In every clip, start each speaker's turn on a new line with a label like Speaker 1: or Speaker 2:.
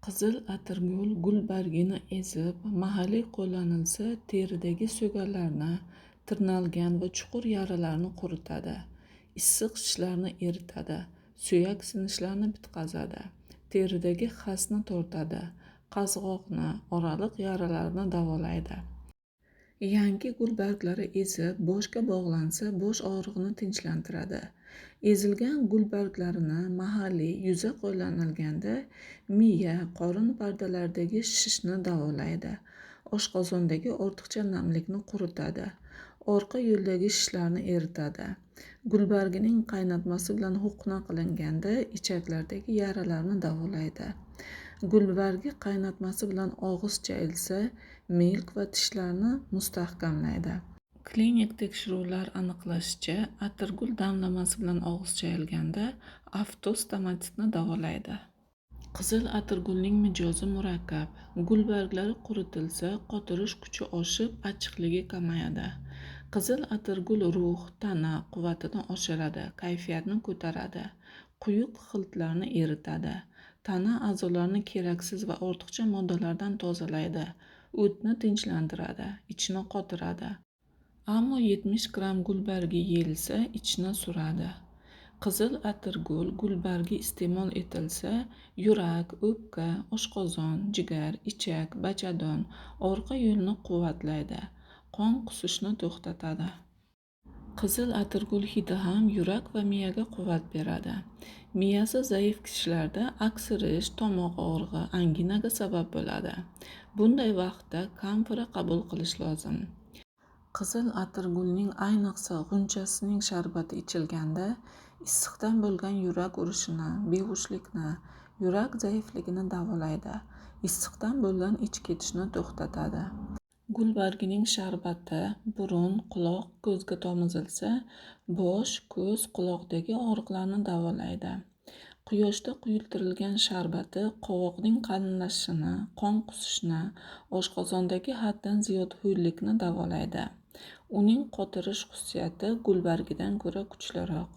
Speaker 1: Qizil atirgul gul bargini ezib, mahalliy qo'llanilsa, teridagi so'gallarni, tirnalgan va chuqur yaralarni quritadi. Issiq shishlarni eritadi, suyak sinishlarni bitqazadi, teridagi xasni tortadi, qazg'oqni, oraliq yaralarni davolaydi. Yangi gul barglari ezib, boshga bog'lansa, bosh og'rig'ini tinchlantiradi. Ezilgan gul barglarini mahalliy yuza qo'llanilganda miya, qorin pardalaridagi shishni davolaydi. Oshqozondagi ortiqcha namlikni quritadi. Orqa yo'ldagi shishlarni eritadi. Gulbargining qaynatmasi bilan huqna qilinganda ichaklardagi yaralarni davolaydi. Gulbargi qaynatmasi bilan og'iz chayilsa, milk va tishlarni mustahkamlaydi. Klinik tekshiruvlar aniqlashicha, atirgul damlamasi bilan og'iz chayilganda aftostomatitni davolaydi. Qizil atirgulning mijozi murakkab. Gul barglari quritilsa, qotirish kuchi oshib, achchiqligi kamayadi. Qizil atirgul ruh, tana quvvatini oshiradi, kayfiyatni ko'taradi, quyuq xiltlarni eritadi, tana a'zolarini keraksiz va ortiqcha moddalardan tozalaydi, o'tni tinchlantiradi, ichni qotiradi. Ammo 70 gramm gulbargi yeyilsa, ichni suradi. Qizil atirgul gulbargi iste'mol etilsa, yurak, o'pka, oshqozon, jigar, ichak, bachadon, orqa yo'lni quvvatlaydi, qon qusishni to'xtatadi. Qizil atirgul hidi ham yurak va miyaga quvvat beradi. Miyasi zaif kishilarda aksirish, tomoq og'rig'i, anginaga sabab bo'ladi. Bunday vaqtda kamfora qabul qilish lozim. Qizil atirgulning ayniqsa g'unchasining sharbati ichilganda issiqdan bo'lgan yurak urishini, behushlikni, yurak zaifligini davolaydi. Issiqdan bo'lgan ich ketishni to'xtatadi. Gulbargining sharbati burun, quloq, ko'zga tomizilsa, bosh, ko'z, quloqdagi og'riqlarni davolaydi. Quyoshda quyultirilgan sharbati qovoqning qalinlashishini, qon qusishni, oshqozondagi haddan ziyod ho'llikni davolaydi. Uning qotirish xususiyati gulbargidan ko'ra kuchliroq.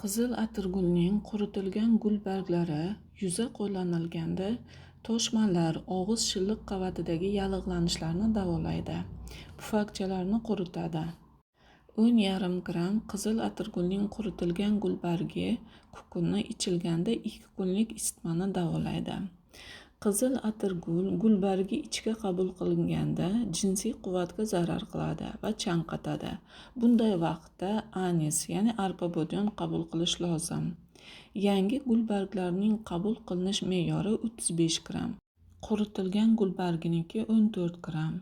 Speaker 1: Qizil atirgulning quritilgan gul barglari yuza qo'llanilganda toshmalar, og'iz shilliq qavatidagi yallig'lanishlarni davolaydi, pufakchalarni quritadi. 10,5 gramm qizil atirgulning quritilgan gulbargi kukuni ichilganda 2 kunlik isitmani davolaydi. Qizil atirgul gulbargi ichga qabul qilinganda jinsiy quvvatga zarar qiladi va chanqatadi. Bunday vaqtda anis, ya'ni arpa-bodyon qabul qilish lozim. Yangi gulbarglarning qabul qilinish me'yori 35 gramm. Quritilgan gulbarginiki 14 gramm.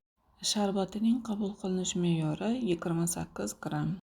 Speaker 1: Sharbatining qabul qilinish me'yori 28 gramm.